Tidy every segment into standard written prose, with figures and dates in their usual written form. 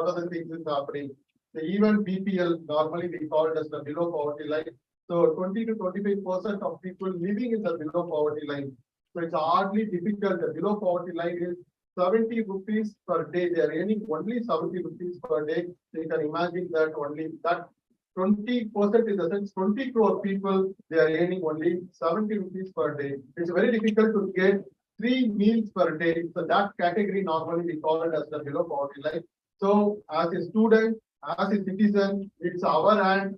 what are the things is happening. The even BPL, normally we call it as the below poverty line. So 20 to 25% of people living in the below poverty line. So it's hardly difficult. The below poverty line is 70 rupees per day. They are earning only 70 rupees per day. So you can imagine that only that 20% in the sense 20 crore people, they are earning only 70 rupees per day. It's very difficult to get 3 meals per day. So that category normally we call it as the below poverty line. So as a student, as a citizen, it's our hand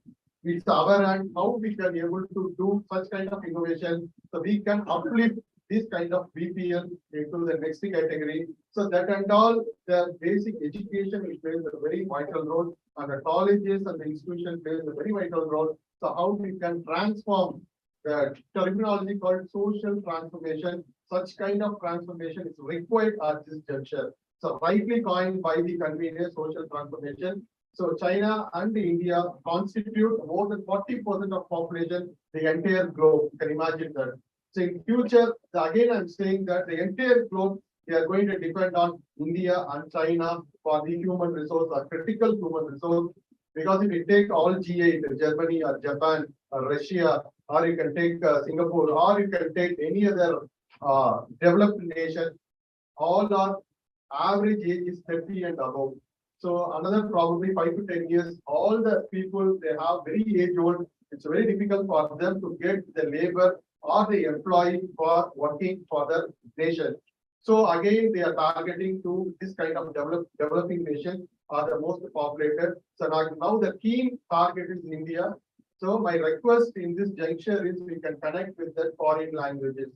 how we can able to do such kind of innovation. So we can uplift this kind of BPL into the next category. So that and all the basic education it plays a very vital role, and the colleges and the institution plays a very vital role. So how we can transform the terminology called social transformation. Such kind of transformation is required at this juncture. So rightly coined by the convener, social transformation. So China and India constitute more than 40% of population, the entire globe. You can imagine that. So in future, again, I'm saying that the entire globe, they are going to depend on India and China for the human resource or critical human resource. Because if you take all G8, Germany or Japan or Russia, or you can take Singapore, or you can take any other developed nation, all are average age is 30 and above. So another probably 5 to 10 years, all the people they have very age old. It's very difficult for them to get the labor or the employee for working for the nation. So again, they are targeting to this kind of developing nation are the most populated. So now the key target is India. So my request in this juncture is we can connect with the foreign languages.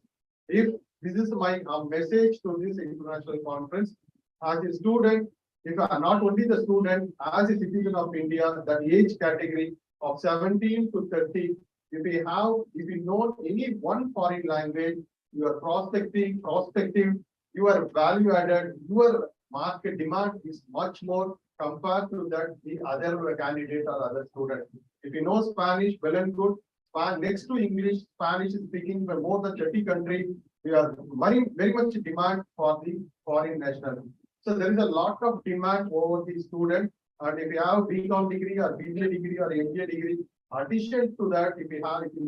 If this is my message to this international conference, as a student, if I am not only the student, as a citizen of India, the age category of 17 to 30, if you know any one foreign language, you are prospective, your value added, your market demand is much more compared to that the other candidate or other student. If you know Spanish, well and good. Next to English, Spanish is speaking by more than 30 countries. We are very much demand for the foreign national. So there is a lot of demand over the student. And if you have BCom degree or BBA degree or MBA degree, addition to that, if you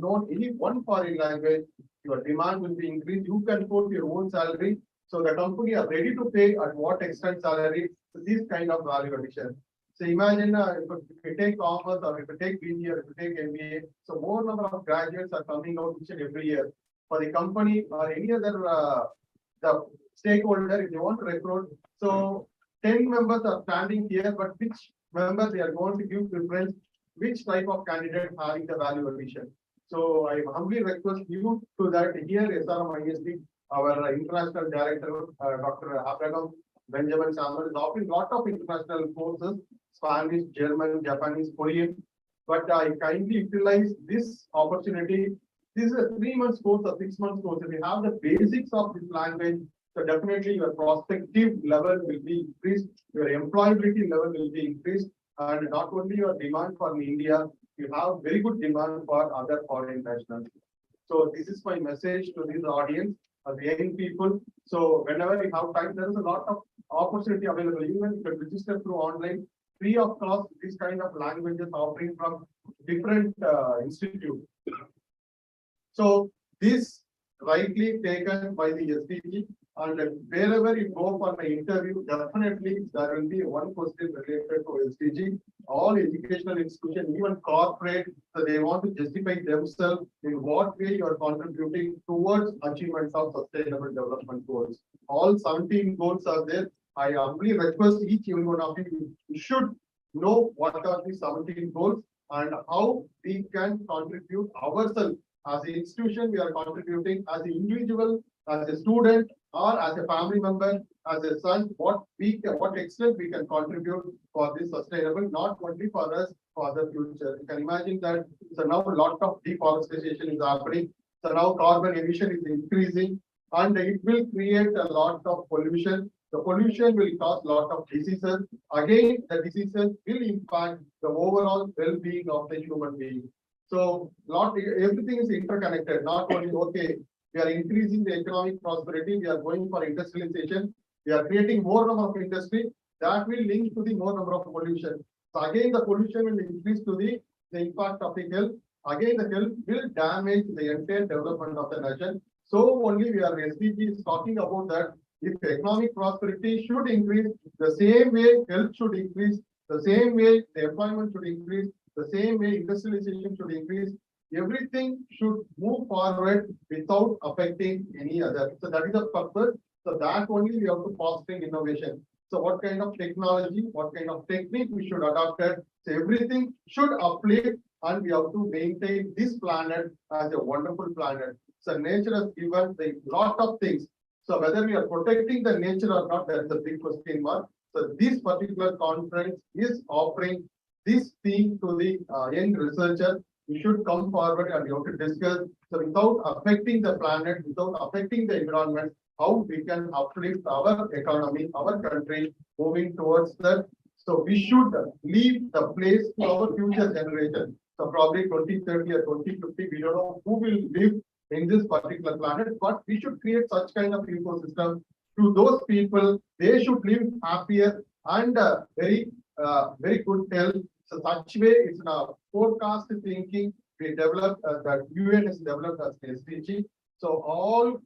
know any one foreign language, your demand will be increased. You can quote your own salary. So the company are ready to pay at what extent salary. So this kind of value addition. So imagine if you take commerce or if you take BBA or if you take MBA, so more number of graduates are coming out each and every year. For the company or any other the stakeholder, if you want to recruit, so 10 members are standing here, but which member they are going to give preference, which type of candidate having the value addition. So I humbly request you to that here, SRMIST, our international director, Dr. Abraham Benjamin Samuel, is offering a lot of international courses, Spanish, German, Japanese, Korean. But I kindly utilize this opportunity. This is a 3 months course or 6 months course. If you have the basics of this language, so definitely your prospective level will be increased, your employability level will be increased, and not only your demand for India, you have very good demand for other foreign nationals. So this is my message to this audience, the young people. So whenever you have time, there is a lot of opportunity available. Even you can register through online, free of cost, this kind of languages offering from different institutes. So this rightly taken by the SDG, and wherever you go for the interview, definitely there will be one question related to SDG. All educational institutions, even corporate, so they want to justify themselves in what way you are contributing towards achievement of sustainable development goals. All 17 goals are there. I humbly request each and one of you should know what are the 17 goals and how we can contribute ourselves. As an institution, we are contributing as an individual, as a student, or as a family member, as a son, what extent we can contribute for this sustainable, not only for us, for the future. You can imagine that. So now a lot of deforestation is happening. So now carbon emission is increasing, and it will create a lot of pollution. The pollution will cause a lot of diseases. Again, the diseases will impact the overall well-being of the human being. So everything is interconnected. Not only we are increasing the economic prosperity, we are going for industrialization, we are creating more number of industry. that will link to the more number of pollution. So again, the pollution will increase to the impact of the health. Again, the health will damage the entire development of the nation. So only we are SDG is talking about that if economic prosperity should increase, the same way health should increase, the same way the employment should increase, the same way industrialization should increase. Everything should move forward without affecting any other. So that is the purpose. So that only we have to foster innovation. So what kind of technology, what kind of technique we should adopt it. So everything should uplift and we have to maintain this planet as a wonderful planet. So nature has given a lot of things. So whether we are protecting the nature or not, that is a big question mark. So this particular conference is offering this theme to the young researchers. We should come forward and we have to discuss. So without affecting the planet, without affecting the environment, how we can uplift our economy, our country, moving towards that. So we should leave the place to our future generation. So probably 2030 or 2050, we don't know who will live in this particular planet, but we should create such kind of ecosystem to those people. They should live happier and very good health. So such way, it's a forecast thinking. We developed that UN has developed as SDG. So all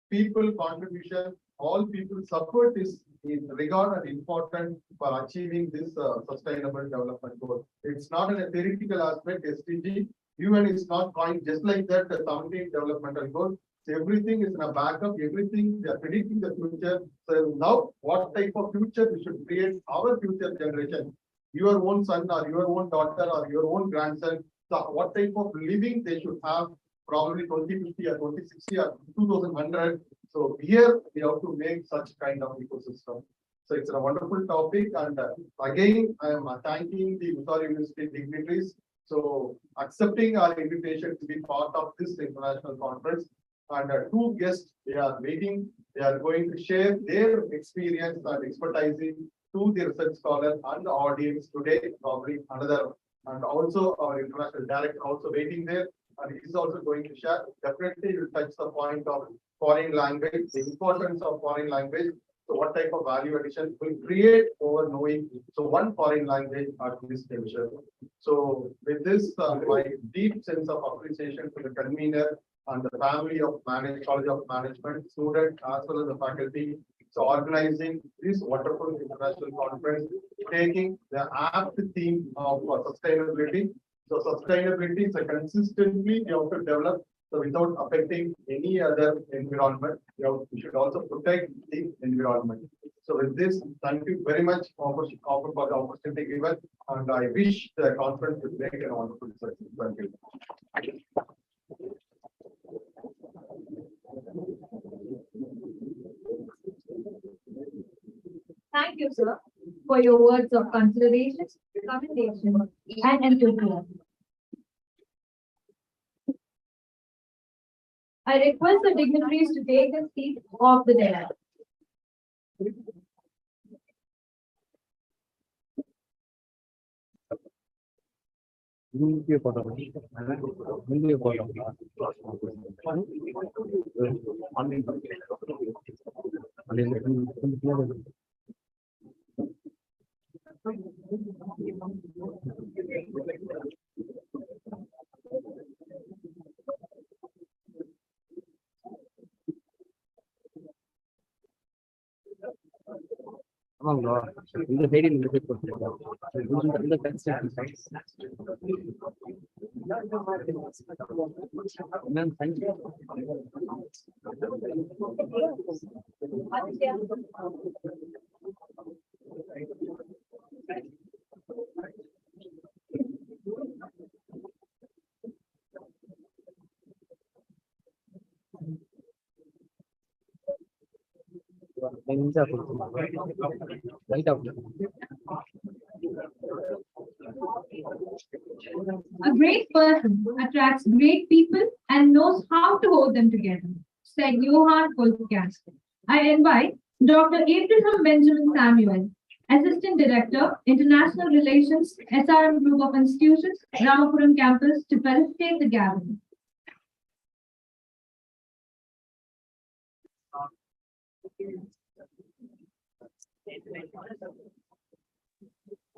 people contribution, all people support is regard and important for achieving this sustainable development goal. It's not a theoretical aspect. SDG UN is not coined just like that. The 17 developmental goal. So everything is in a backup. Everything they are predicting the future. So now, what type of future we should create our future generation? Your own son or your own daughter or your own grandson. So what type of living they should have? Probably 2050 or 2060 or 2100. So here we have to make such kind of ecosystem. So it's a wonderful topic. And again, I am thanking the Uttar University dignitaries. So accepting our invitation to be part of this international conference. And two guests, they are waiting. They are going to share their experience and expertise to the research scholar and the audience today. Probably another, and also our international director also waiting there. And he's also going to share. Definitely will touch the point of foreign language, the importance of foreign language. So what type of value addition will create over knowing so one foreign language at this juncture. So with this, my deep sense of appreciation to the convener and the family of College of Management, students as well as the faculty. So organizing this wonderful international conference, taking the apt theme of sustainability. So sustainability is a consistently you have to develop. So without affecting any other environment, we should also protect the environment. So with this, thank you very much for the opportunity given, and I wish the conference will make a wonderful success. Thank you. Thank you, sir, for your words of consideration, commendation, and enthusiasm. I request the dignitaries to take a seat off the dais. இந்த side இந்த side போட்டுருக்கோம் இந்த construction site ma'am thank you light off A great person attracts great people and knows how to hold them together, said Johann Wolfgang. I invite Dr. Abraham Benjamin Samuel, Assistant Director, International Relations, SRM Group of Institutions, Ramapuram Campus, to felicitate the gathering.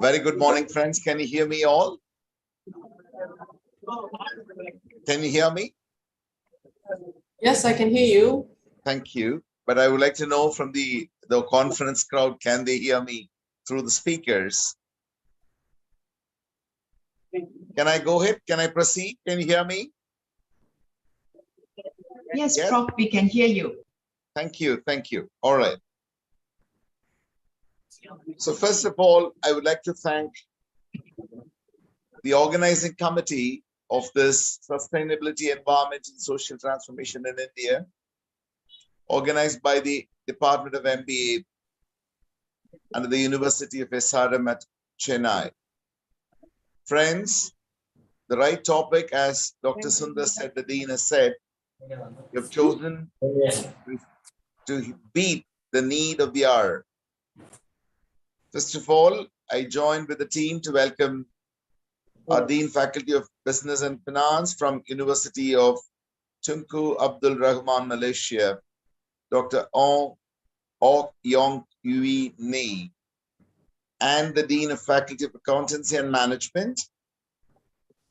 Very good morning, friends. Can you hear me all? Can you hear me? Yes, I can hear you. Thank you. But I would like to know from the conference crowd, can they hear me through the speakers? Can I go ahead? Can I proceed? Can you hear me? Yes, Prof, we can hear you. Thank you. Thank you. All right. So first of all, I would like to thank the organizing committee of this Sustainability, Environment and Social Transformation in India, organized by the Department of MBA under the University of SRM at Chennai. Friends, the right topic, as Dr. Sundar said, the Dean has said, you have chosen to beat the need of the hour. First of all, I joined with the team to welcome our Dean Faculty of Business and Finance from University of Tunku Abdul Rahman, Malaysia, Dr. Ok Yong Yui Ni, and the Dean of Faculty of Accountancy and Management,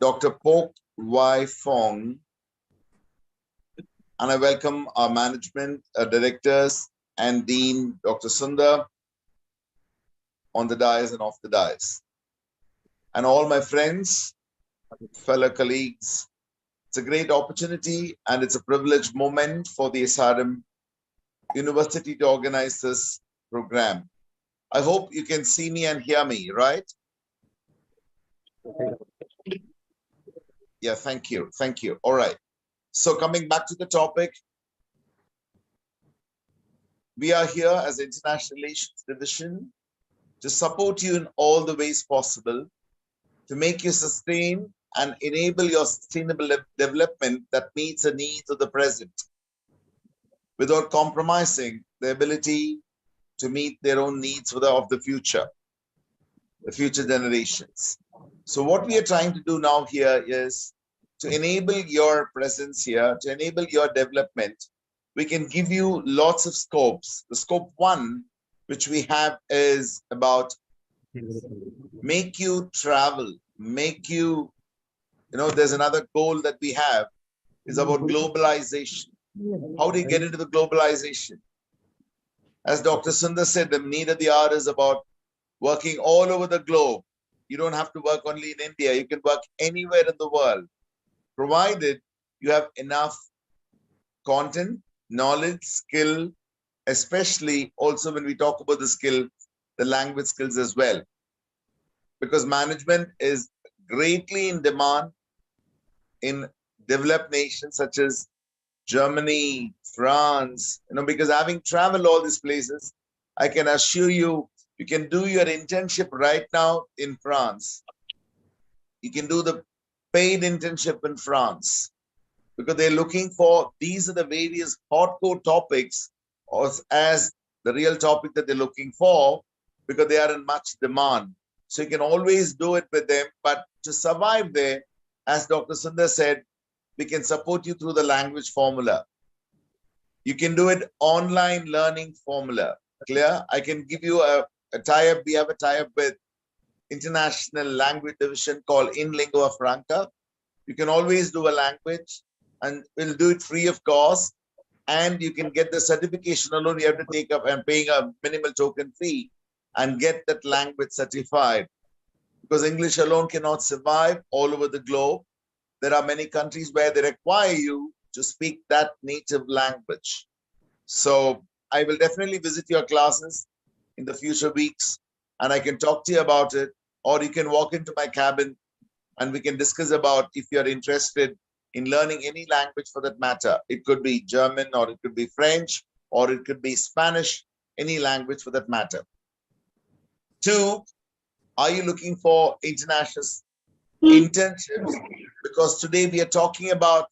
Dr. Pok Wai Fong. And I welcome our management directors and Dean, Dr. Sundar, on the dais and off the dais. And all my friends, fellow colleagues, it's a great opportunity and it's a privileged moment for the SRM University to organize this program. I hope you can see me and hear me, right? Yeah, thank you. Thank you. All right. So coming back to the topic, we are here as International Relations Division to support you in all the ways possible to make you sustain and enable your sustainable development that meets the needs of the present without compromising the ability to meet their own needs of the future generations. So what we are trying to do now here is to enable your presence here, to enable your development. We can give you lots of scopes. The scope 1, which we have, is about make you travel, make you, there's another goal that we have is about globalization. How do you get into the globalization? As Dr. Sundar said, the need of the hour is about working all over the globe. You don't have to work only in India. You can work anywhere in the world, provided you have enough content, knowledge, skill, especially also when we talk about the skill, the language skills as well. Because management is greatly in demand in developed nations such as Germany, France, because having traveled all these places, I can assure you, you can do your internship right now in France. You can do the paid internship in France because they're looking for, these are the various hardcore topics as the real topic that they're looking for because they are in much demand. So you can always do it with them, but to survive there, as Dr. Sundar said, we can support you through the language formula. You can do it online learning formula. Clear? I can give you a tie-up. We have a tie-up with International Language Division called In Lingua Franca. You can always do a language and we'll do it free of cost. And you can get the certification alone. You have to take up and paying a minimal token fee and get that language certified. Because English alone cannot survive all over the globe. There are many countries where they require you to speak that native language. So I will definitely visit your classes in the future weeks and I can talk to you about it, or you can walk into my cabin and we can discuss about if you're interested in learning any language for that matter. It could be German or it could be French or it could be Spanish, any language for that matter. 2, are you looking for international internships? Because today we are talking about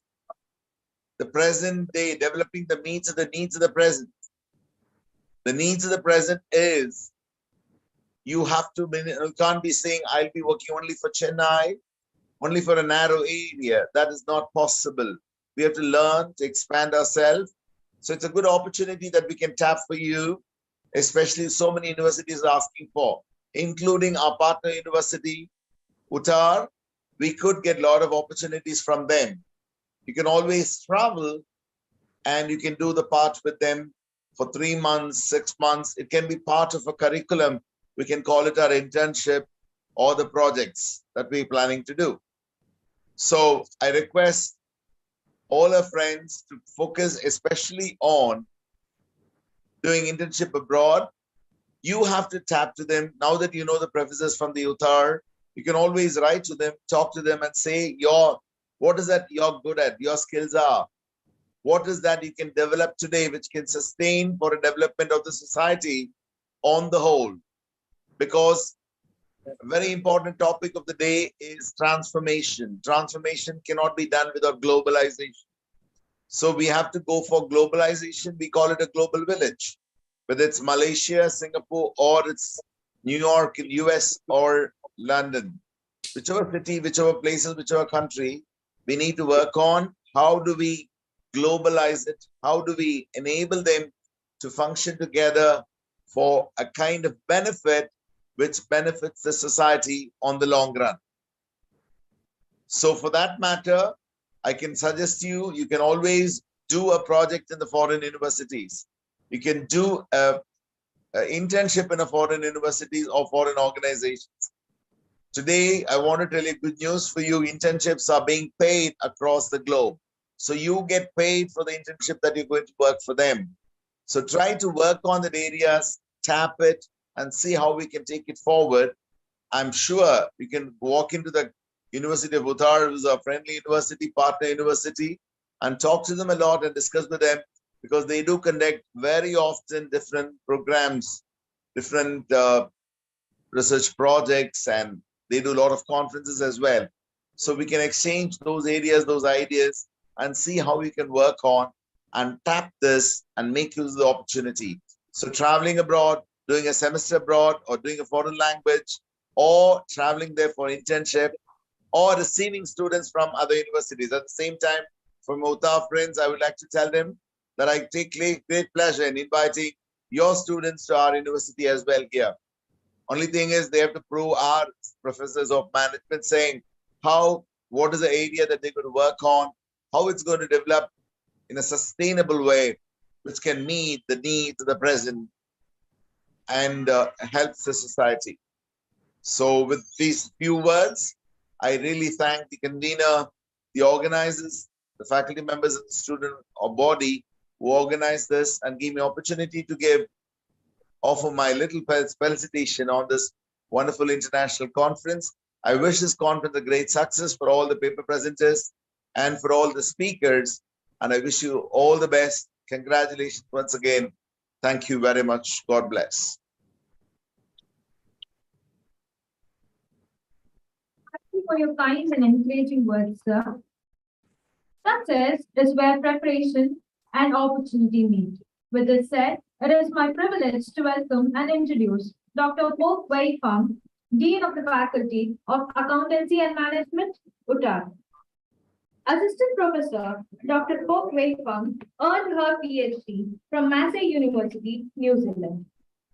the present day, developing the needs of the present. The needs of the present is you have to, you can't be saying, I'll be working only for Chennai, only for a narrow area. That is not possible. We have to learn to expand ourselves. So it's a good opportunity that we can tap for you, especially so many universities are asking for, including our partner university, Uttar. We could get a lot of opportunities from them. You can always travel and you can do the part with them for 3 months, 6 months. It can be part of a curriculum. We can call it our internship or the projects that we're planning to do. So I request all our friends to focus especially on doing internship abroad. You have to tap to them. Now that you know the professors from the Uttar, you can always write to them, talk to them and say, what is that you're good at, your skills are. What is that you can develop today which can sustain for a development of the society on the whole? Because a very important topic of the day is transformation. Transformation cannot be done without globalization. So we have to go for globalization. We call it a global village, whether it's Malaysia, Singapore, or it's New York in US or London. Whichever city, whichever places, whichever country, we need to work on how do we globalize it? How do we enable them to function together for a kind of benefit which benefits the society on the long run? So for that matter, I can suggest you can always do a project in the foreign universities. You can do an internship in a foreign universities or foreign organizations. Today, I want to tell you good news for you. Internships are being paid across the globe. So you get paid for the internship that you're going to work for them. So try to work on the areas, tap it, and see how we can take it forward. I'm sure you can walk into the University of Uttar, which is a friendly university, partner university, and talk to them a lot and discuss with them, because they do conduct very often different programs, different research projects, and they do a lot of conferences as well. So we can exchange those areas, those ideas, and see how we can work on and tap this and make use of the opportunity. So traveling abroad, doing a semester abroad, or doing a foreign language, or traveling there for internship, or receiving students from other universities. At the same time, for Uttar friends, I would like to tell them that I take great pleasure in inviting your students to our university as well here. Only thing is they have to prove our professors of management saying what is the area that they're going to work on, how it's going to develop in a sustainable way, which can meet the needs of the present and helps the society. So with these few words, I really thank the convener, the organizers, the faculty members, and the student or body who organized this and gave me opportunity to offer my little felicitation on this wonderful international conference. I wish this conference a great success for all the paper presenters and for all the speakers. And I wish you all the best. Congratulations once again. Thank you very much. God bless. Thank you for your kind and encouraging words, sir. Success is where preparation and opportunity meet. With this said, it is my privilege to welcome and introduce Dr. Pok Wei Pham, Dean of the Faculty of Accountancy and Management, Uttar. Assistant Professor Dr. Pok Wei Pham earned her PhD from Massey University, New Zealand.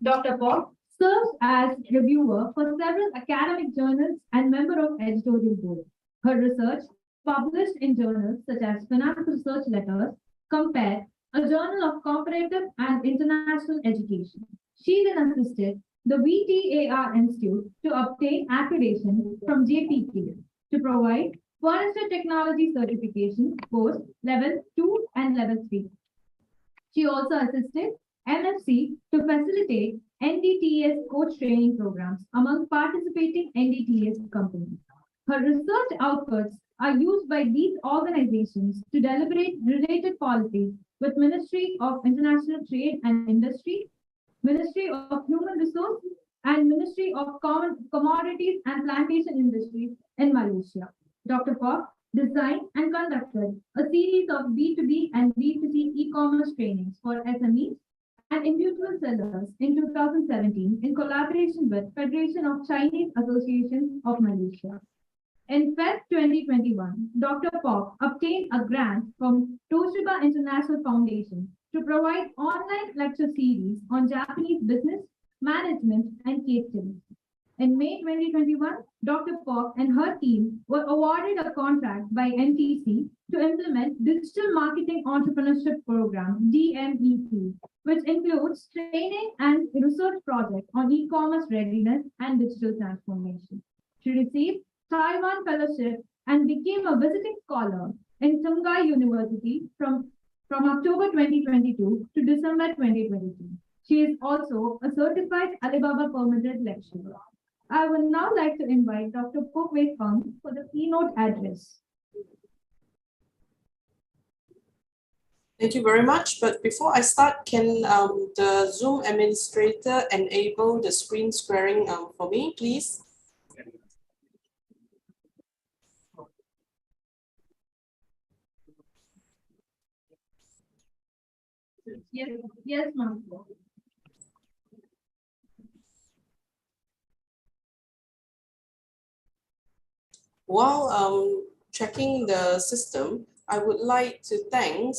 Dr. Pok serves as reviewer for several academic journals and member of editorial board. Her research, published in journals such as Finance Research Letters, Compare, a journal of comparative and international education. She then assisted the VTAR Institute to obtain accreditation from JPTA to provide Furniture Technology Certification course Level 2 and Level 3. She also assisted NFC to facilitate NDTS coach training programs among participating NDTS companies. Her research outputs are used by these organizations to deliberate related policies with Ministry of International Trade and Industry, Ministry of Human Resources, and Ministry of Commodities and Plantation Industries in Malaysia. Dr. Pok designed and conducted a series of B2B and B2C e-commerce trainings for SMEs and individual sellers in 2017 in collaboration with Federation of Chinese Associations of Malaysia. In Feb 2021, Dr. Pok obtained a grant from Toshiba International Foundation to provide online lecture series on Japanese business, management, and case studies. In May 2021, Dr. Pok and her team were awarded a contract by NTC to implement Digital Marketing Entrepreneurship Program, DMEP, which includes training and research projects on e-commerce readiness and digital transformation. She received Taiwan Fellowship and became a visiting scholar in Tsinghua University from October 2022 to December 2022. She is also a certified Alibaba permitted lecturer. I would now like to invite Dr. Pok Wei Feng for the keynote address. Thank you very much. But before I start, can the Zoom administrator enable the screen squaring for me, please? Yes, ma'am. While checking the system, I would like to thank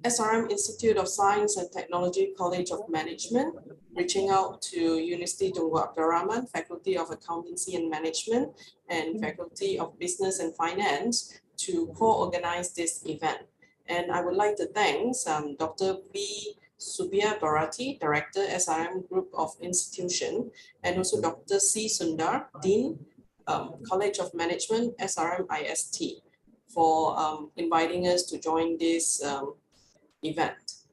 SRM Institute of Science and Technology College of Management, reaching out to University Tunku Abdul Rahman, Faculty of Accountancy and Management, and Faculty of Business and Finance to co-organize this event. And I would like to thank Dr. B. Subia Bharati, Director, SRM Group of Institution, and also Dr. C. Sundar, Dean, College of Management, SRMIST, for inviting us to join this event.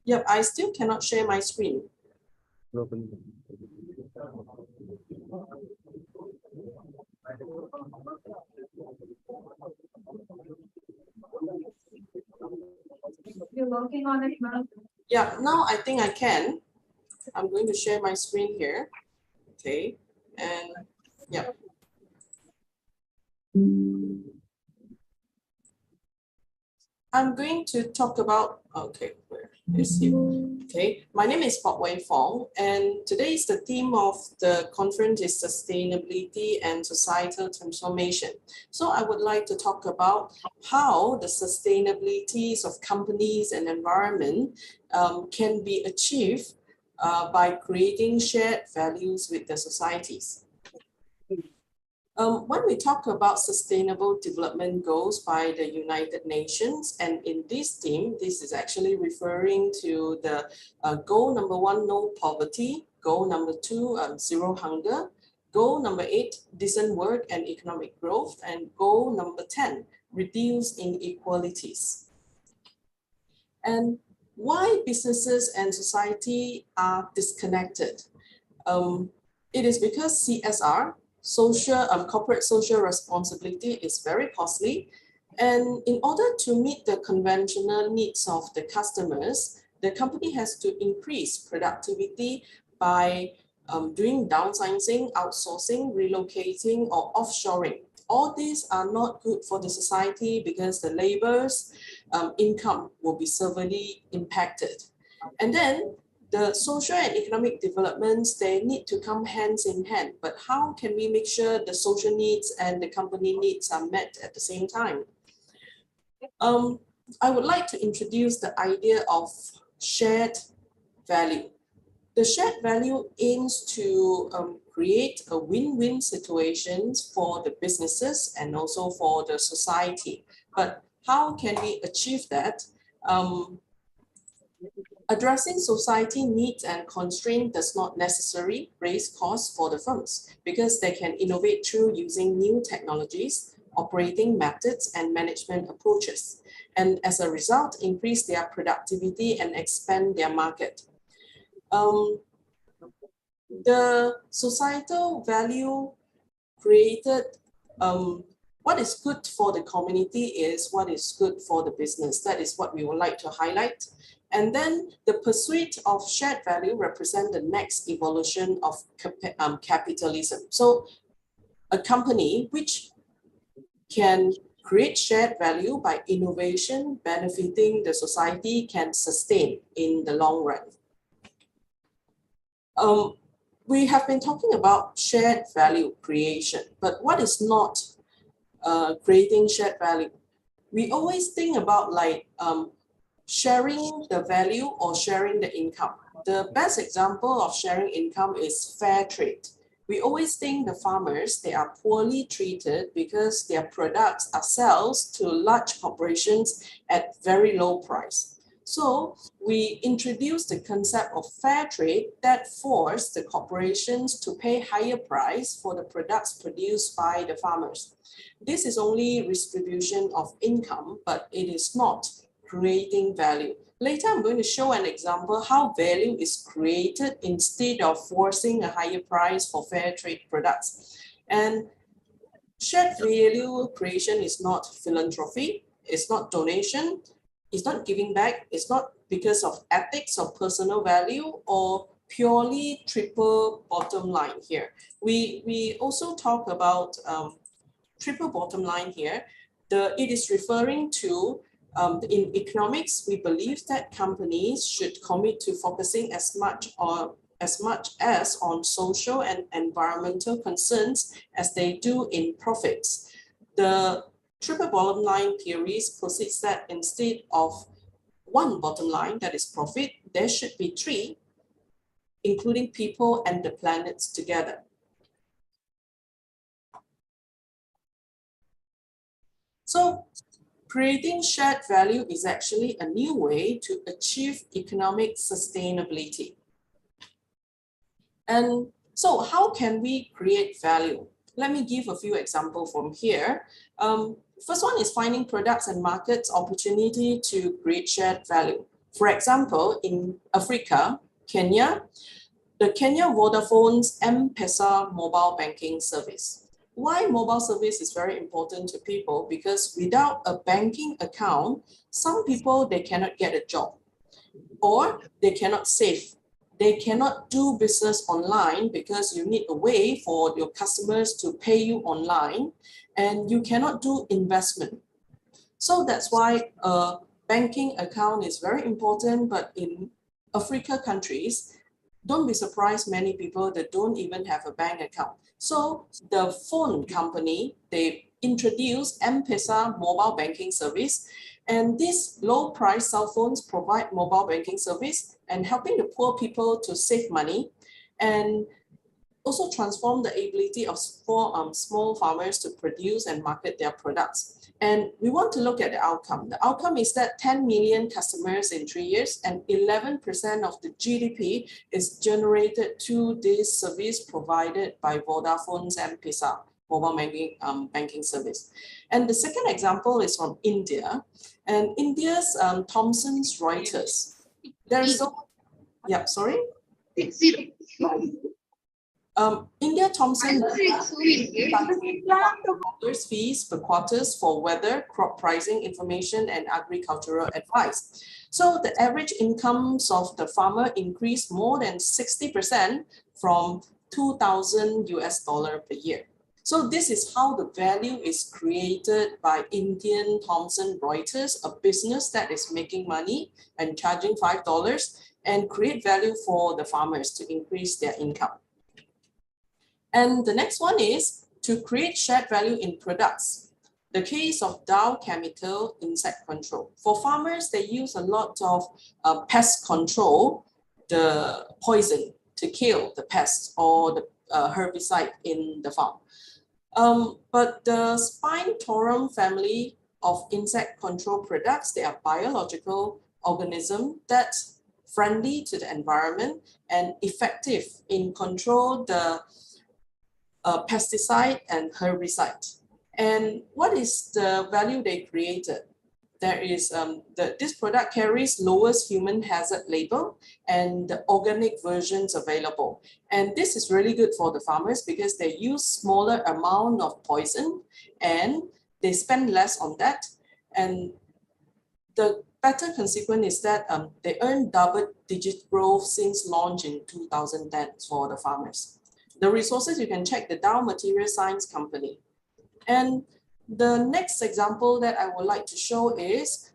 Yep, I still cannot share my screen. You're working on it, ma'am. Yeah, now I think I can. I'm going to share my screen here. Okay, and yeah. I'm going to talk about, okay, where is he? Okay, my name is Pok Wei Fong, and today is the theme of the conference is sustainability and societal transformation. So I would like to talk about how the sustainabilities of companies and environment can be achieved by creating shared values with the societies. When we talk about sustainable development goals by the United Nations, and in this theme, this is actually referring to the goal number 1, no poverty, goal number 2, zero hunger, goal number 8, decent work and economic growth, and goal number 10, reduce inequalities. And why businesses and society are disconnected? It is because CSR, corporate social responsibility, is very costly. And in order to meet the conventional needs of the customers, the company has to increase productivity by doing downsizing, outsourcing, relocating, or offshoring. All these are not good for the society because the labor's income will be severely impacted. And then the social and economic developments, they need to come hands in hand. But how can we make sure the social needs and the company needs are met at the same time? I would like to introduce the idea of shared value. The shared value aims to create a win-win situations for the businesses and also for the society. But how can we achieve that? Addressing society needs and constraints does not necessarily raise costs for the firms because they can innovate through using new technologies, operating methods, and management approaches. And as a result, increase their productivity and expand their market. The societal value created, what is good for the community is what is good for the business. That is what we would like to highlight. And then the pursuit of shared value represent the next evolution of capitalism. So a company which can create shared value by innovation benefiting the society can sustain in the long run. We have been talking about shared value creation, but what is not creating shared value, we always think about like sharing the value or sharing the income. The best example of sharing income is fair trade. We always think the farmers, they are poorly treated because their products are sold to large corporations at very low price. So we introduced the concept of fair trade that forced the corporations to pay higher price for the products produced by the farmers. This is only distribution of income, but it is not creating value. Later, I'm going to show an example how value is created instead of forcing a higher price for fair trade products. And shared value creation is not philanthropy, it's not donation, it's not giving back, it's not because of ethics or personal value or purely triple bottom line here. We also talk about triple bottom line here. It is referring to in economics, we believe that companies should commit to focusing as much as on social and environmental concerns as they do in profits. The triple bottom line theories posits that instead of one bottom line, that is profit, there should be three, including people and the planets together. So creating shared value is actually a new way to achieve economic sustainability. And so how can we create value? Let me give a few examples from here. First one is finding products and markets opportunity to create shared value. For example, in Africa, Kenya, the Kenya Vodafone's M-Pesa mobile banking service. Why mobile service is very important to people? Because without a banking account, some people, they cannot get a job or they cannot save. They cannot do business online because you need a way for your customers to pay you online, and you cannot do investment. So that's why a banking account is very important, but in Africa countries, don't be surprised, many people that don't even have a bank account. So the phone company, they introduced M-Pesa mobile banking service, and these low price cell phones provide mobile banking service and helping the poor people to save money and also transform the ability of small farmers to produce and market their products. And we want to look at the outcome. The outcome is that 10 million customers in 3 years and 11% of the GDP is generated through this service provided by Vodafone's M-Pesa mobile banking service. And the second example is from India, and India's Thomson Reuters. There's yeah, sorry. India Thomson fees per quarters for weather, crop pricing information, and agricultural advice. So the average incomes of the farmer increased more than 60% from $2,000 per year. So this is how the value is created by Indian Thomson Reuters, a business that is making money and charging $5 and create value for the farmers to increase their income. And the next one is to create shared value in products. The case of Dow Chemical insect control. For farmers, they use a lot of pest control, the poison to kill the pest or the herbicide in the farm. But the Spinetoram family of insect control products, they are biological organisms that's friendly to the environment and effective in control the pesticide and herbicide. And what is the value they created? There is this product carries lowest human hazard label and the organic versions available. And this is really good for the farmers because they use smaller amount of poison and they spend less on that. And the better consequence is that they earn double-digit growth since launch in 2010 for the farmers. The resources, you can check the Dow Material Science Company. And the next example that I would like to show is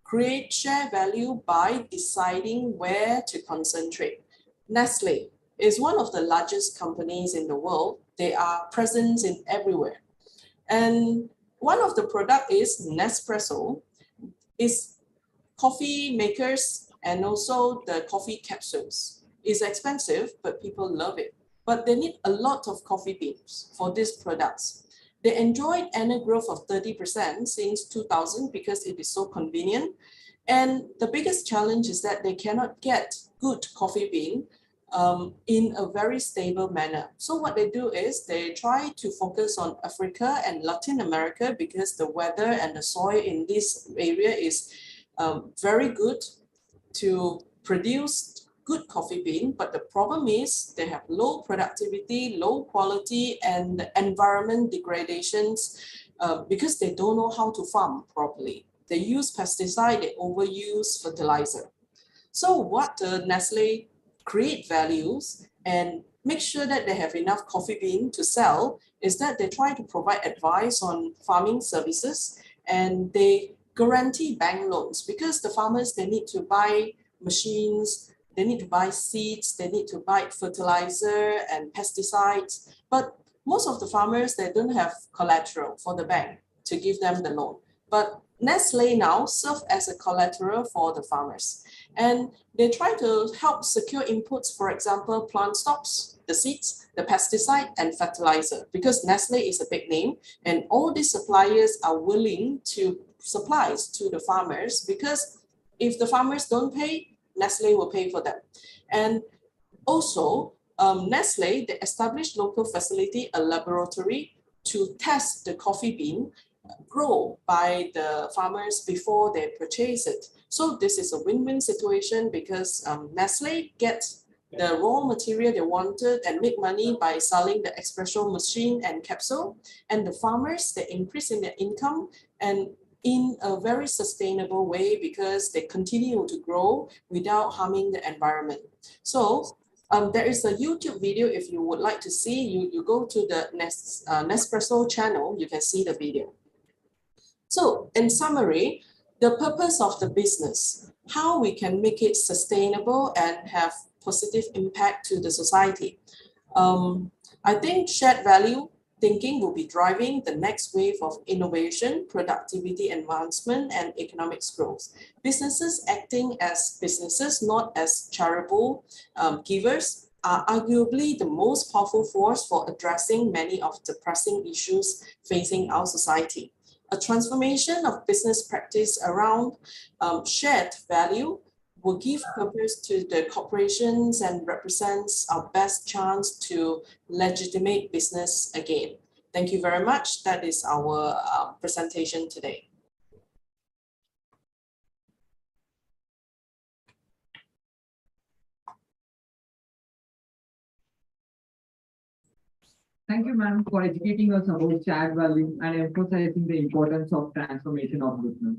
create share value by deciding where to concentrate. Nestle is one of the largest companies in the world. They are present in everywhere. And one of the product is Nespresso, is coffee makers and also the coffee capsules. It's expensive, but people love it. But they need a lot of coffee beans for these products. They enjoyed annual growth of 30% since 2000 because it is so convenient. And the biggest challenge is that they cannot get good coffee bean in a very stable manner. So what they do is they try to focus on Africa and Latin America because the weather and the soil in this area is very good to produce good coffee bean, but the problem is they have low productivity, low quality, and environment degradations because they don't know how to farm properly. They use pesticide, they overuse fertilizer. So what Nestle create values and make sure that they have enough coffee bean to sell is that they try to provide advice on farming services, and they guarantee bank loans because the farmers, they need to buy machines, they need to buy seeds, they need to buy fertilizer and pesticides. But most of the farmers, they don't have collateral for the bank to give them the loan. But Nestle now serve as a collateral for the farmers. And they try to help secure inputs, for example, plant stocks, the seeds, the pesticide, and fertilizer, because Nestle is a big name, and all these suppliers are willing to supply to the farmers, because if the farmers don't pay, Nestle will pay for them. And also, Nestle, they established local facility, a laboratory, to test the coffee bean grow by the farmers before they purchase it. So this is a win-win situation because Nestle gets the raw material they wanted and make money by selling the espresso machine and capsule, and the farmers, they increase in their income and in a very sustainable way because they continue to grow without harming the environment. So there is a YouTube video if you would like to see. You go to the Nespresso channel, you can see the video. So in summary, the purpose of the business, how we can make it sustainable and have positive impact to the society. I think shared value thinking will be driving the next wave of innovation, productivity advancement, and economic growth. Businesses acting as businesses, not as charitable givers, are arguably the most powerful force for addressing many of the pressing issues facing our society. A transformation of business practice around shared value will give purpose to the corporations and represents our best chance to legitimate business again. Thank you very much. That is our presentation today. Thank you, ma'am, for educating us about shared value and emphasizing the importance of transformation of business.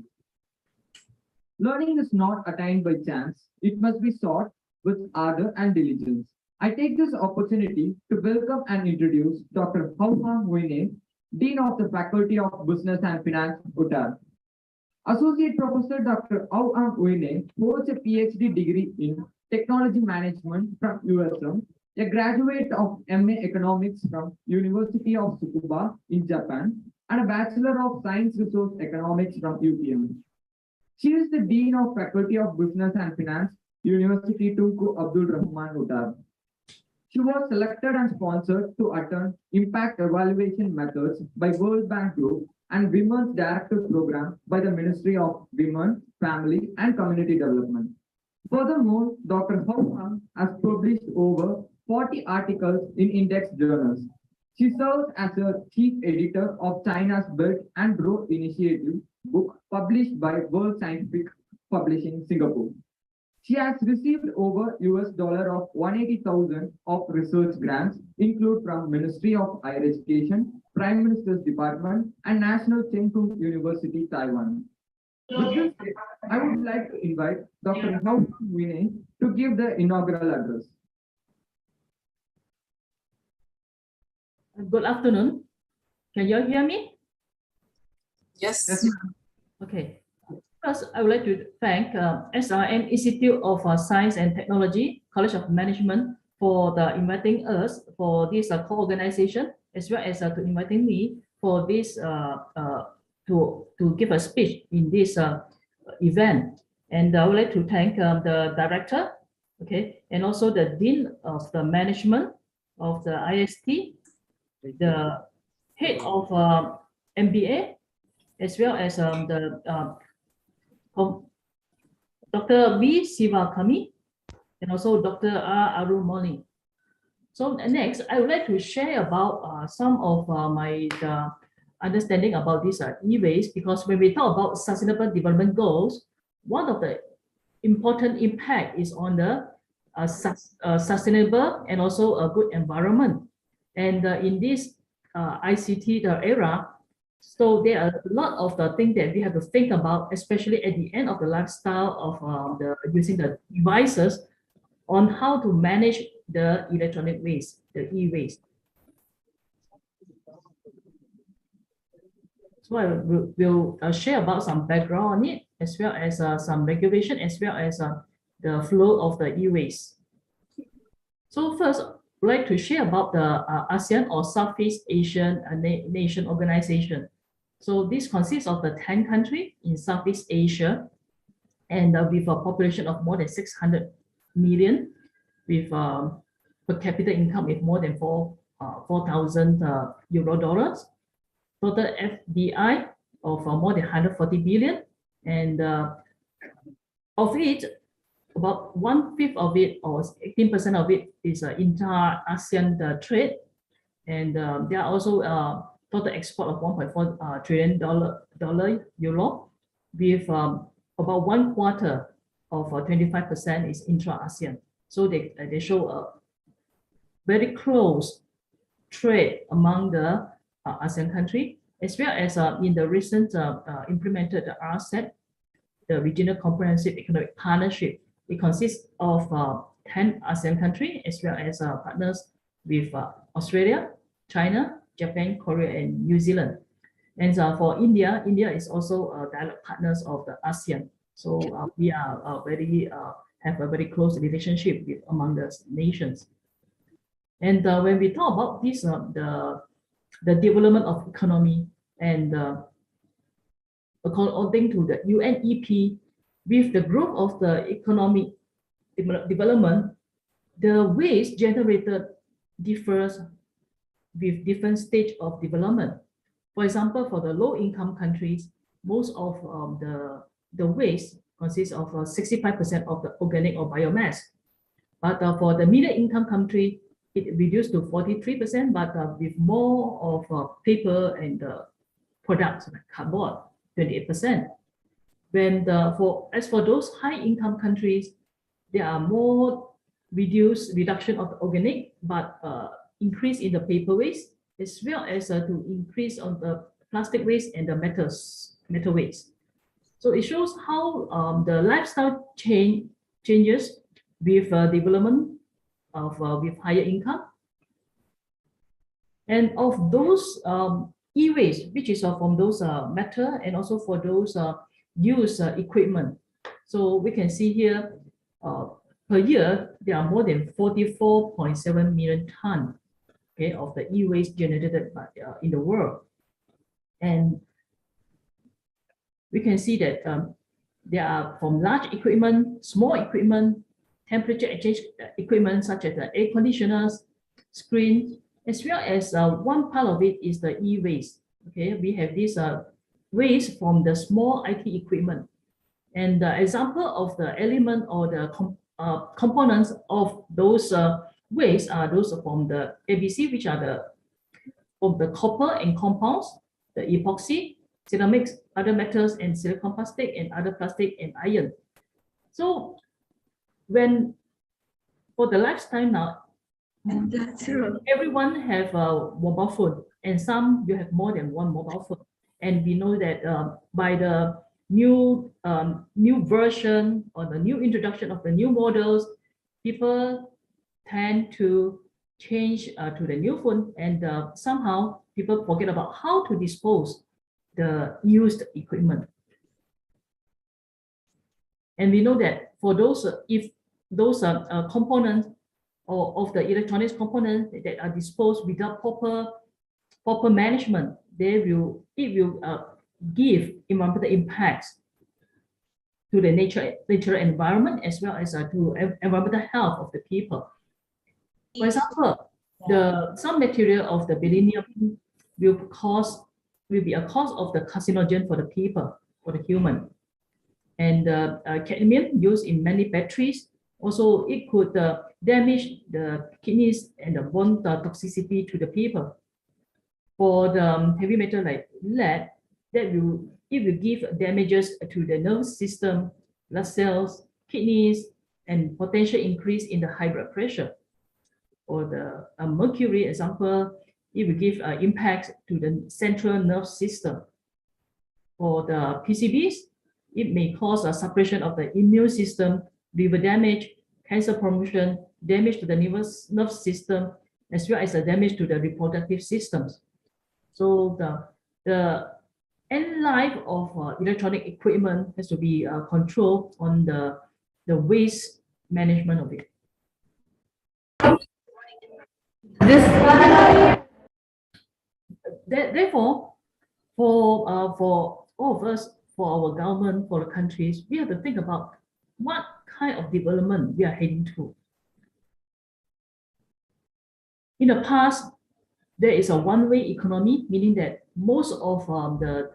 Learning is not attained by chance. It must be sought with ardor and diligence. I take this opportunity to welcome and introduce Dr. Hauham Wine, Dean of the Faculty of Business and Finance, Uttar. Associate Professor Dr. Hauham Wine holds a PhD degree in Technology Management from USM, a graduate of MA Economics from University of Tsukuba in Japan, and a Bachelor of Science Resource Economics from UPM. She is the Dean of Faculty of Business and Finance, University Tunku Abdul Rahman Uttar. She was selected and sponsored to attend Impact Evaluation Methods by World Bank Group and Women's Director Program by the Ministry of Women, Family and Community Development. Furthermore, Dr. Hauham has published over 40 articles in index journals. She serves as a chief editor of China's Belt and Road Initiative book published by World Scientific Publishing, Singapore. She has received over $180,000 of research grants, include from Ministry of Higher Education, Prime Minister's Department, and National Cheng Kung University, Taiwan. With this, I would like to invite Dr. Hauham Wine to give the inaugural address. Good afternoon. Can you all hear me? Yes. Yes, ma'am. Okay. First, I would like to thank SRM Institute of Science and Technology, College of Management for inviting us for this co-organization, as well as to inviting me for this to give a speech in this event. And I would like to thank the director, okay, and also the dean of the management of the IST, the head of MBA, as well as Dr. B. Sivakami, and also Dr. R. Arumoli. So next, I would like to share about some of my understanding about this e-waste, because when we talk about sustainable development goals, one of the important impact is on the sustainable and also a good environment. And in this ICT era, so there are a lot of the things that we have to think about, especially at the end of the lifestyle of using the devices, on how to manage the electronic waste, the e-waste. So I will share about some background on it, as well as some regulation, as well as the flow of the e-waste. So first, I'd like to share about the ASEAN, or Southeast Asian Nation Organization. So this consists of the 10 countries in Southeast Asia, and with a population of more than 600 million, with per capita income with more than 4,000 euro dollars, total FDI of more than 140 billion, and of it, about 1/5 of it, or 18% of it, is inter-ASEAN trade, and there are also total export of 1.4 trillion euro, with about 1/4 of 25% is intra-ASEAN. So they show a very close trade among the ASEAN country, as well as in the recent implemented the RCEP, the Regional Comprehensive Economic Partnership. It consists of 10 ASEAN countries, as well as partners with Australia, China, Japan, Korea, and New Zealand. And for India, India is also dialogue partners of the ASEAN. So we are have a very close relationship with among the nations. And when we talk about this, the development of economy, and according to the UNEP, with the growth of the economic development, the waste generated differs with different stage of development. For example, for the low-income countries, most of the waste consists of 65% of the organic or biomass. But for the middle-income country, it reduced to 43%, but with more of paper and products like cardboard, 28%. When as for those high-income countries, there are more reduction of the organic, but increase in the paper waste, as well as to increase on the plastic waste and the metal waste. So it shows how the lifestyle changes with development of with higher income. And of those e-waste, which is from those metal, and also for those used equipment. So we can see here per year, there are more than 44.7 million tons, okay, of the e-waste generated by, in the world. And we can see that there are from large equipment, small equipment, temperature exchange equipment such as the air conditioners, screens, as well as one part of it is the e-waste. Okay, we have this waste from the small IT equipment. And the example of the element or the components of those waste are those from the ABC, which are from the copper and compounds, the epoxy, ceramics, other metals, and silicon plastic, and other plastic and iron. So when for the lifestyle now, everyone have a mobile phone, and some you have more than one mobile phone. And we know that by the new version or the new introduction of the new models, people tend to change to the new phone, and somehow people forget about how to dispose the used equipment. And we know that for those, if those components or of the electronics components that are disposed without proper management, it will give environmental impacts to the natural environment as well as to environmental health of the people. For example, some material of the selenium will be a cause of the carcinogen for the people, for the human. And cadmium used in many batteries, also it could damage the kidneys and the bone toxicity to the people. For the heavy metal like lead, it will give damages to the nervous system, blood cells, kidneys, and potential increase in the high blood pressure. For the mercury example, it will give impact to the central nerve system. For the PCBs, it may cause a suppression of the immune system, liver damage, cancer promotion, damage to the nerve system, as well as a damage to the reproductive systems. So the end life of electronic equipment has to be controlled on the waste management of it. Therefore, for all of us, for our government, for the countries, we have to think about what kind of development we are heading to. In the past, there is a one-way economy, meaning that most of the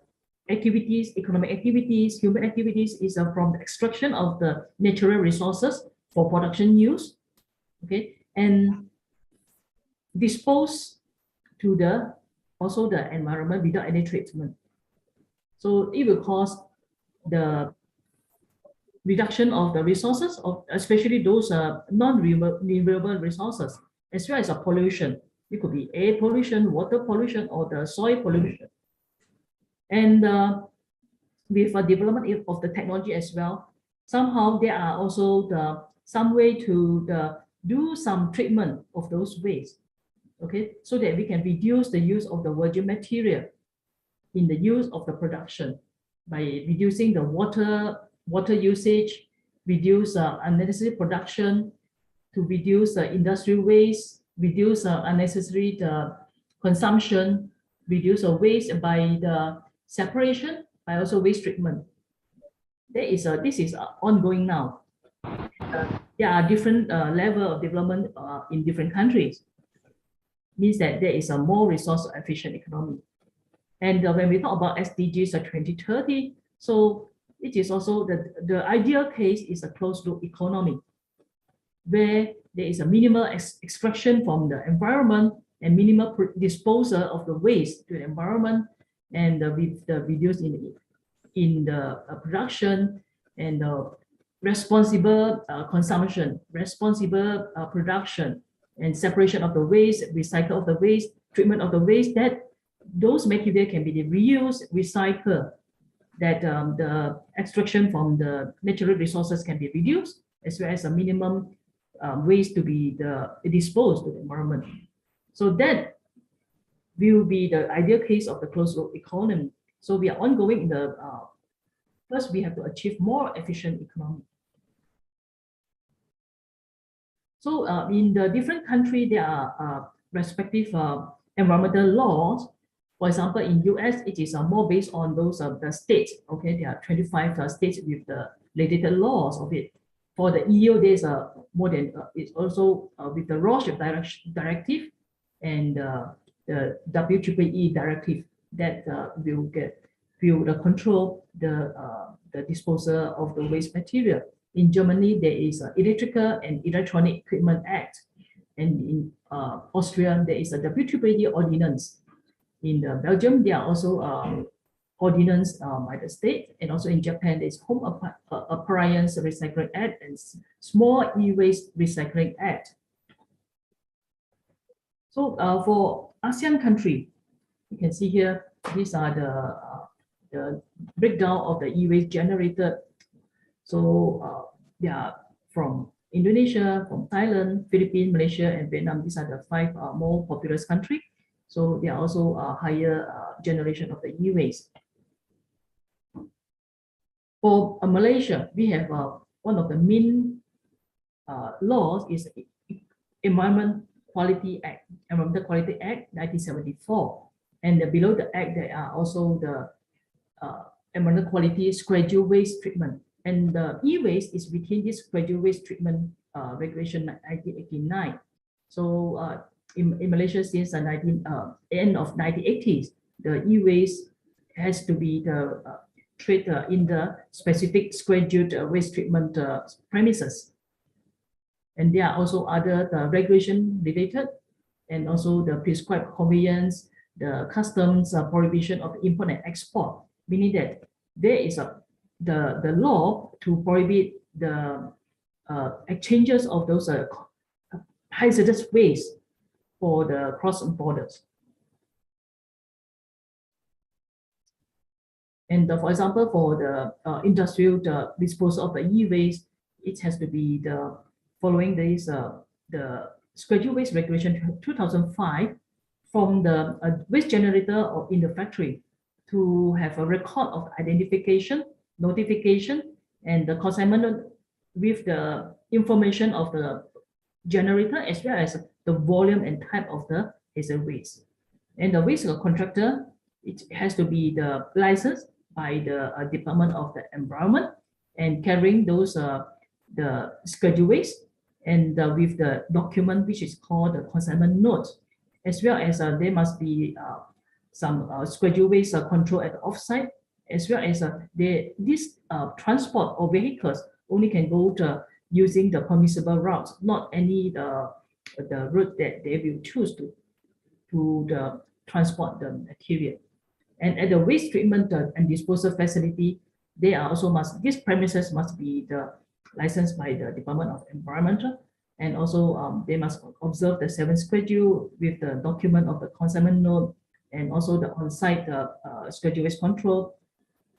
activities, economic activities, human activities is from the extraction of the natural resources for production use, okay, and dispose to the also the environment without any treatment. So it will cause the reduction of the resources, of especially those non-renewable resources, as well as pollution. It could be air pollution, water pollution, or the soil pollution. And with the development of the technology as well, somehow there are also some way to do some treatment of those waste, okay, so that we can reduce the use of the virgin material in the use of the production by reducing the water usage, reduce unnecessary production, to reduce industrial waste, reduce unnecessary consumption, reduce waste by the separation, by also waste treatment. This is ongoing now. There are different level of development in different countries. Means that there is a more resource efficient economy. And when we talk about SDGs 2030, so it is also the ideal case is a closed loop economy, where there is a minimal extraction from the environment and minimal disposal of the waste to the environment, and with the reduce in the production and responsible consumption, responsible production, and separation of the waste, recycle of the waste, treatment of the waste, that those material can be reused, recycled, that the extraction from the natural resources can be reduced, as well as a minimum waste to be disposed to the environment. So that will be the ideal case of the closed loop economy. So we are ongoing in the, first we have to achieve more efficient economy. So in the different countries, there are respective environmental laws. For example, in US, it is more based on those of the states. Okay, there are 25 states with the related laws of it. For the EU, there's more than it's also with the ROSH directive and the WEEE directive that will control the disposal of the waste material. In Germany, there is an Electrical and Electronic Equipment Act, and in Austria, there is a WEEE ordinance. In Belgium, there are also ordinance by the state, and also in Japan, there's Home Appliance Recycling Act and Small E-Waste Recycling Act. So for ASEAN country, you can see here, these are the breakdown of the e-waste generated. So they are from Indonesia, from Thailand, Philippines, Malaysia, and Vietnam. These are the 5 more populous countries. So they are also a higher generation of the e-waste. For Malaysia, we have one of the main laws is Environmental Quality Act 1974. And below the act, there are also the environmental quality schedule waste treatment. And the e-waste is within this schedule waste treatment regulation 1989. So in Malaysia, since the end of 1980s, the e-waste has to be the treated in the specific scheduled waste treatment premises. And there are also other regulation related, and also the prescribed conveyance, the customs prohibition of import and export, meaning that there is the law to prohibit the exchanges of those hazardous waste for the cross borders. And for example, for the industrial disposal of the e-waste, it has to be the following this the schedule waste regulation 2005 from the waste generator or in the factory to have a record of identification, notification, and the consignment with the information of the generator as well as the volume and type of the hazardous waste. And the waste contractor, it has to be the license by the Department of the Environment and carrying those the schedule waste and with the document which is called the consignment note, as well as there must be some schedule waste control at the offsite, as well as this transport or vehicles only can go to using the permissible routes, not any the route that they will choose to transport the material. And at the waste treatment and disposal facility, they are also these premises must be the licensed by the Department of Environment, and also they must observe the 7th schedule with the document of the consignment note, and also the on-site schedule waste control.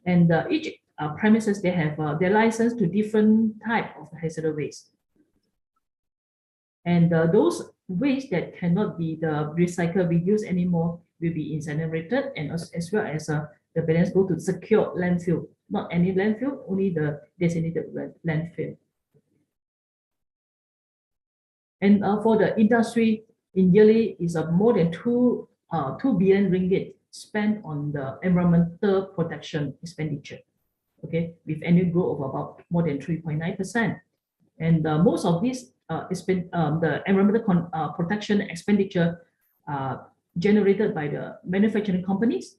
And each premises, they have their license to different type of hazardous waste. And those waste that cannot be the recycled, reused anymore will be incinerated, and as well as the balance go to secure landfill, not any landfill, only the designated landfill. And for the industry, in yearly is more than 2 billion ringgit spent on the environmental protection expenditure. Okay, with annual growth of about more than 3.9%. And most of these the environmental protection expenditure generated by the manufacturing companies.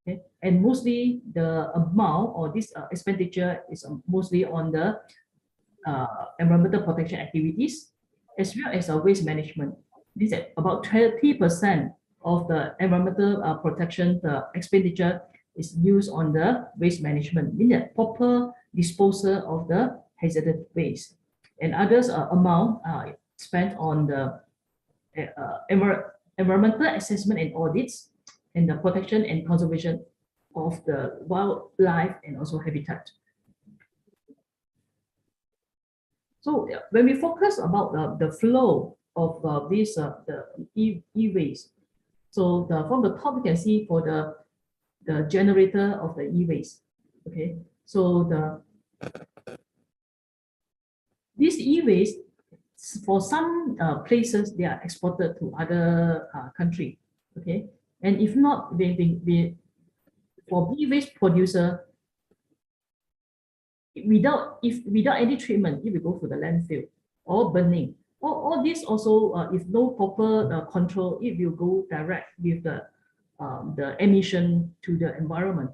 Okay, and mostly the amount or this expenditure is mostly on the environmental protection activities, as well as waste management. This is about 30% of the environmental protection expenditure is used on the waste management, meaning the proper disposal of the hazardous waste. And others amount spent on the environmental assessment and audits, and the protection and conservation of the wildlife and also habitat. So when we focus about the flow of the e-waste, so from the top you can see for the generator of the e-waste. Okay, so this e-waste, for some places, they are exported to other country. Okay, and if not, for e-waste producer, without any treatment, it will go to the landfill or burning. All this also, if no proper control, it will go direct with the emission to the environment.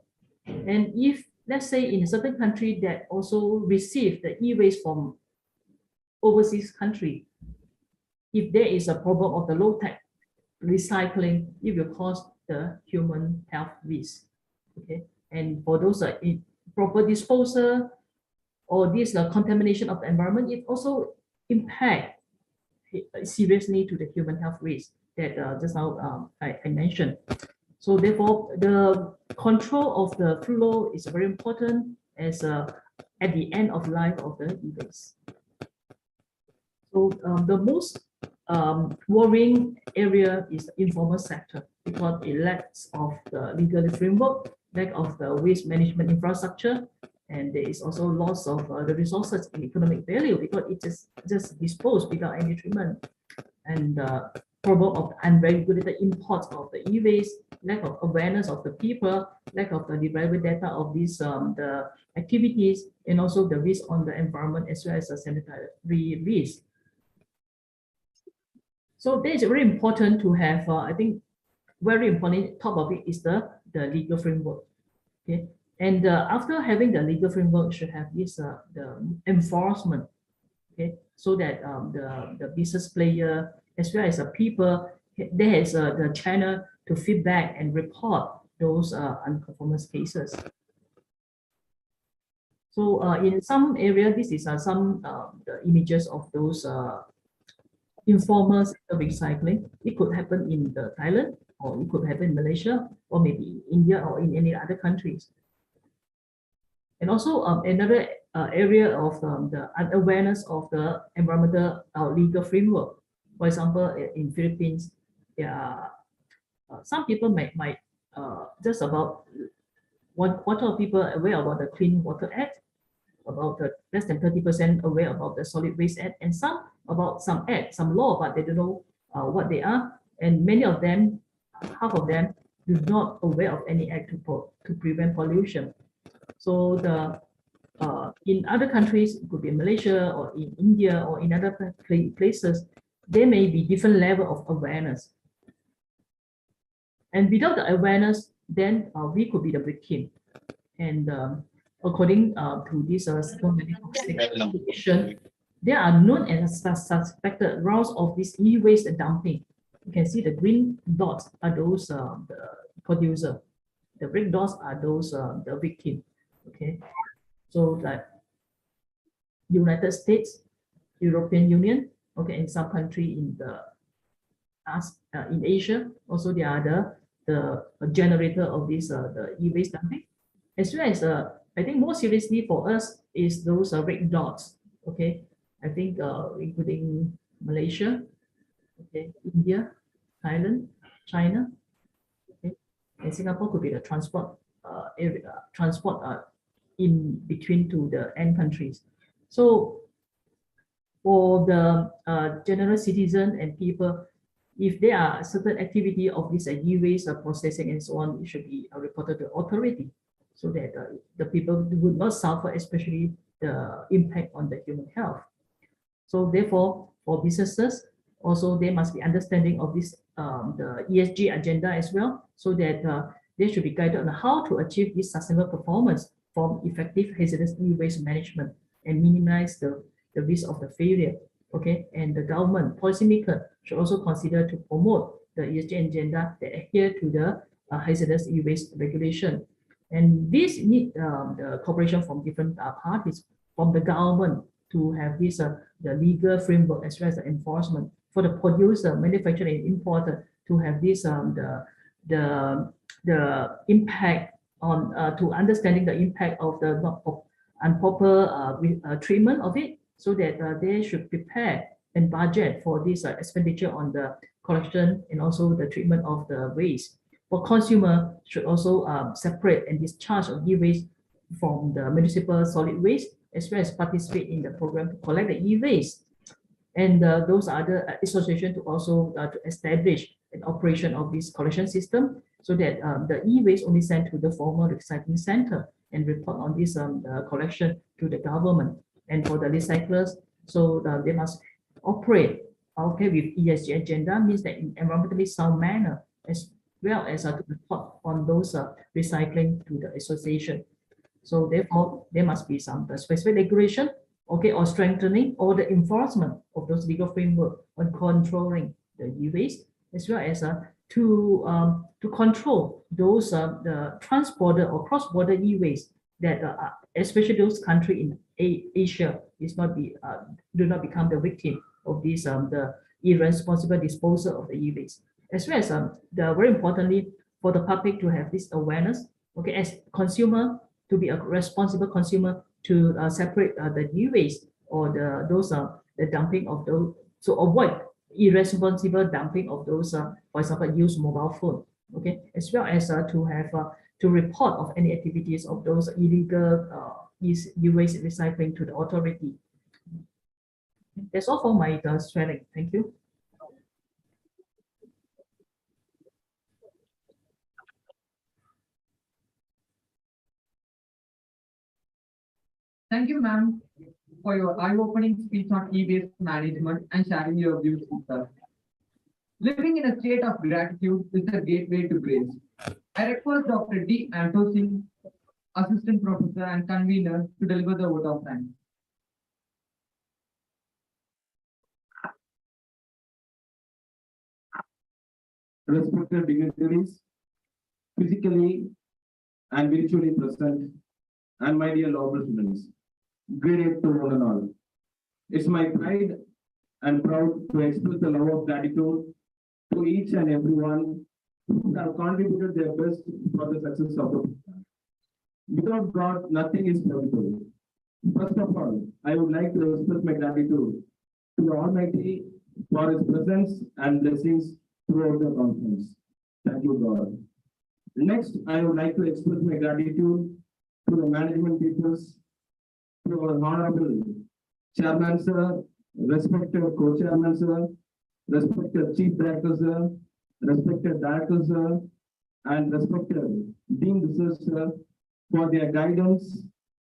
And if, let's say, in a certain country that also receive the e-waste from overseas country, if there is a problem of the low-tech recycling, it will cause the human health risk. Okay, and for those proper disposal or this contamination of the environment, it also impact seriously to the human health risk that just now I mentioned. So therefore, the control of the flow is very important as at the end of life of the e-waste. So the most worrying area is the informal sector, because it lacks of the legal framework, lack of the waste management infrastructure, and there is also loss of the resources and economic value because it is just disposed without any treatment. And problem of unregulated imports of the e-waste, lack of awareness of the people, lack of the reliable data of these the activities, and also the risk on the environment as well as the sanitary risk. So that is very important to have. I think very important top of it is the legal framework. Okay, and after having the legal framework, should have this the enforcement. Okay, so that the business player as well as the people, there is the channel to feedback and report those unconformance cases. So in some area, this is some the images of those informal recycling. It could happen in Thailand, or it could happen in Malaysia, or maybe India, or in any other countries. And also another area of the awareness of the environmental legal framework. For example, in Philippines, some people might just about what are people aware about the Clean Water Act, about less than 30% aware about the Solid Waste Act, and some about some act, some law, but they don't know what they are. And many of them, half of them, do not aware of any act to prevent pollution. So the in other countries, it could be Malaysia or in India or in other places, there may be different level of awareness. And without the awareness, then we could be the victim. And according to this medical situation, there are known as suspected routes of this e-waste dumping. You can see the green dots are those the producer. The red dots are those the victim. Okay, so that United States, European Union, okay, and some country in the in Asia, also they are the generator of this the e-waste dumping, as well as I think more seriously for us is those red dots. Okay, I think including Malaysia, okay, India, Thailand, China, okay, and Singapore could be the transport area, transport in between to the end countries. So for the general citizen and people, if there are certain activity of this e-waste processing and so on, it should be reported to authority, so that the people would not suffer, especially the impact on the human health. So therefore, for businesses, also they must be understanding of this the ESG agenda as well, so that they should be guided on how to achieve this sustainable performance from effective hazardous e-waste management and minimize the risk of the failure. Okay, and the government policymaker should also consider to promote the ESG agenda that adhere to the hazardous e-waste regulation. And this need the cooperation from different parties, from the government to have this the legal framework as well as the enforcement, for the producer, manufacturer, and importer to have this the impact on to understanding the impact of the improper treatment of it, so that they should prepare and budget for this expenditure on the collection and also the treatment of the waste. For consumer, should also separate and discharge of e-waste from the municipal solid waste, as well as participate in the program to collect the e-waste. And those other associations to also to establish an operation of this collection system, so that the e-waste only sent to the formal recycling center and report on this collection to the government. And for the recyclers, so they must operate okay with ESG agenda, means that in environmentally sound manner, as well as to report on those recycling to the association. So therefore, there must be some specific regulation, okay, or strengthening or the enforcement of those legal framework on controlling the e-waste, as well as to control those the trans-border or cross-border e-waste that especially those countries in Asia is not be do not become the victim of this the irresponsible disposal of the e-waste, as well as the very importantly for the public to have this awareness, okay, as consumer, to be a responsible consumer, to separate the e-waste or those the dumping of those, to avoid irresponsible dumping of those for example used mobile phone, okay, as well as to have to report of any activities of those illegal e-waste recycling to the authority. That's all for my sharing. Thank you. Thank you, ma'am, for your eye-opening speech on e-waste management and sharing your views with us. Living in a state of gratitude is the gateway to grace. I request Dr. D. Antosi, Assistant Professor and Convener, to deliver the vote of thanks. Respected dignitaries, physically and virtually present, and my dear noble students, great day to one and all. It's my pride and proud to express the love of gratitude to each and everyone who have contributed their best for the success of the program. Without God, nothing is possible. First of all, I would like to express my gratitude to the Almighty for His presence and blessings throughout the conference. Thank you, God. Next, I would like to express my gratitude to the management peoples, to our Honorable Chairman, sir, respected co-chairman, sir, respected Chief Director, sir, respected Director, sir, and respected Dean Research, sir, for their guidance,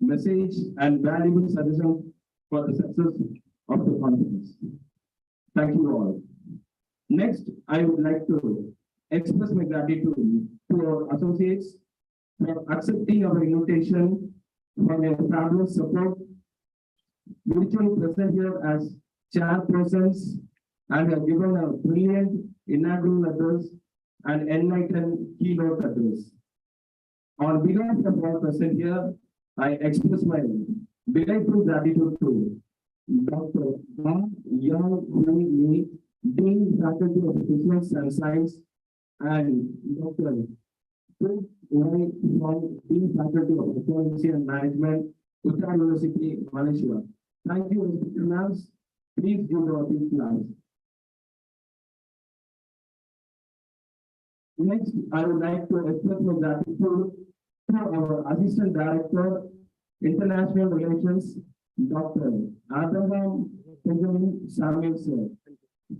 message, and valuable suggestions for the success of the conference. Thank you all. Next, I would like to express my gratitude to our associates for accepting our invitation, for their fabulous support, virtually present here as chairpersons, and have given a brilliant inaugural address and enlightened keynote address. On behalf of all present here, I express my delightful gratitude to Dr. Yang Hui, Dean Faculty of Business and Science, and Dr. Dean Faculty of Economics and Management, Uttar University, Malaysia. Thank you, respected ma'ams. Please give a big class. Next, I would like to express my gratitude to our Assistant Director, International Relations, Dr. Abraham Benjamin Samuel, sir.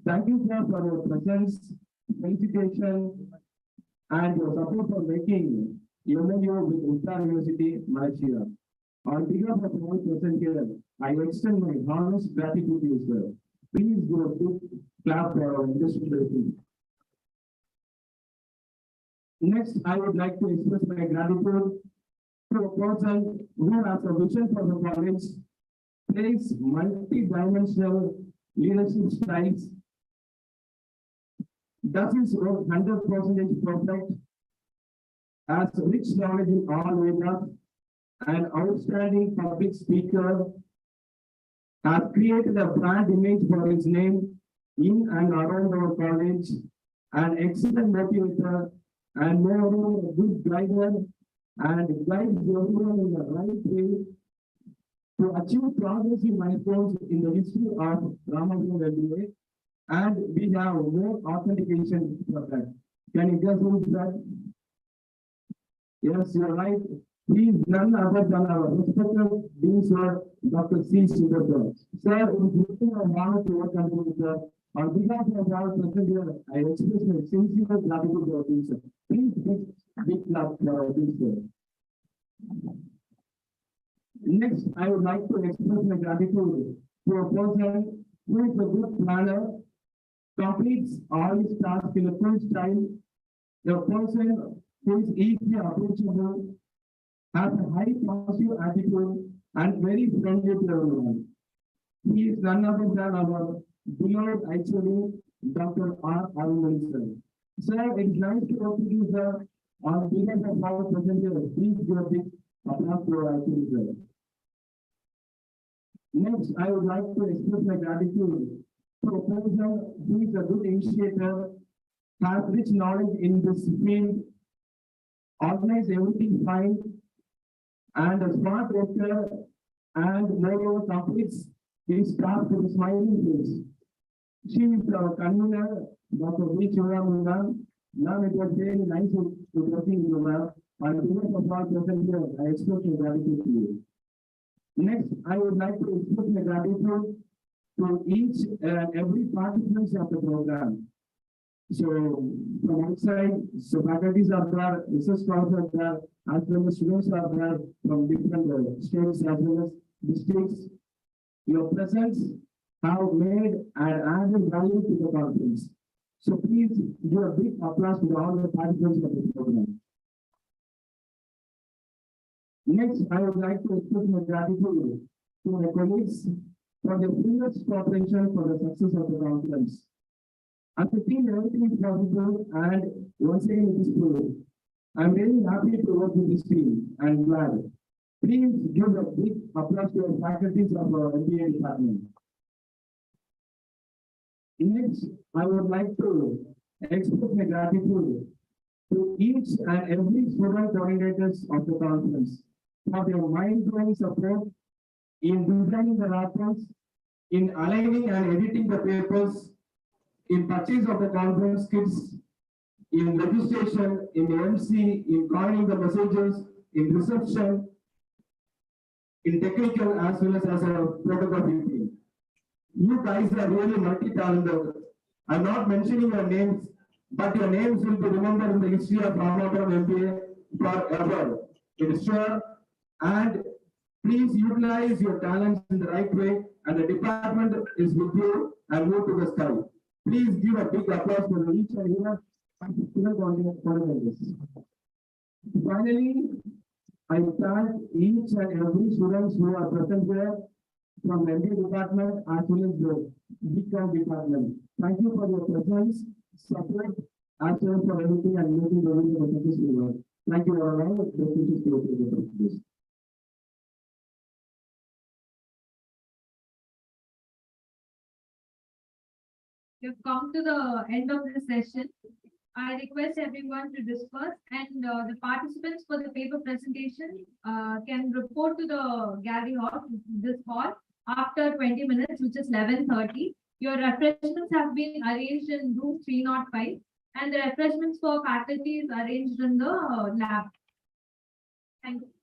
Thank you, sir, for your presence, felicitation, and your support for making MOU with Uttar University, Malaysia. On behalf of all present here, I extend my honest gratitude to you, sir. Please give a big clap for our industry president. Next, I would like to express my gratitude to a person who has a vision for the college, plays multi-dimensional leadership styles, does his work 100% perfect, has rich knowledge in all areas, an outstanding public speaker, has created a brand image for his name in and around our college, an excellent motivator, and moreover a good guider, and guides everyone in the right way to achieve progressive milestones in the history of Ramadan MBA, and we have more authentication for that. Can you guess who is that? Yes, you're right. He is none other than our respected Dean Sir, Dr. C. Sundar. Sir, it is looking a honor to work under you, sir. On behalf of our present here, I express my sincere gratitude to our Dean Sir. Please big clap for our Dean Sir. Next, I would like to express my gratitude to a person who is a good planner, completes all his tasks in a full style, a person who is easily approachable, has a high positive attitude, and very friendly to everyone. He is none other than our beloved HOD, Dr. R. Arvind, sir. Sir, it is nice to work with you, sir. On behalf of our present here, please give a big applause to our HOD, sir. Next, I would like to express my gratitude to a person who is a good initiator, has rich knowledge in this field, organize everything fine, and a smart worker, and moreover completes his task with a smiling face. She is our convener, Dr. V. Chivamuna. Now it was very nice to working with you, ma'am. On behalf of all present here, I express my gratitude to you. Next, I would like to express my gratitude to each and every participant of the program. So from outside, so faculties are there, research scholars are there, as well as students are there from different states as well as districts. Your presence have made and added value to the conference. So please give a big applause to all the participants of this program. Next, I would like to express my gratitude to my colleagues for their previous cooperation for the success of the conference. After seeing everything is possible and once again it is true, I'm really happy to work with this team and glad. Please give a big applause to our faculties of our MBA department. Next, I would like to express my gratitude to each and every student coordinators of the conference for their mind-blowing support in designing the rapports, in aligning and editing the papers, in purchase of the conference kits, in registration, in MC, in coining the messages, in reception, in technical as well as a photography team. You guys are really multi-talented. I'm not mentioning your names, but your names will be remembered in the history of Ramapuram MBA forever. It is sure. And please utilize your talents in the right way, and the department is with you and move to the sky. Please give a big applause for each and every student coordinators. Finally, I thank each and every students who are present here from MBA department as well as the BCom department. Thank you for your presence, support, as well as for everything and making the video successful. Thank you all. We've come to the end of the session. I request everyone to disperse, and the participants for the paper presentation can report to the gallery hall, this hall, after 20 minutes, which is 11:30. Your refreshments have been arranged in room 305, and the refreshments for faculty is arranged in the lab. Thank you.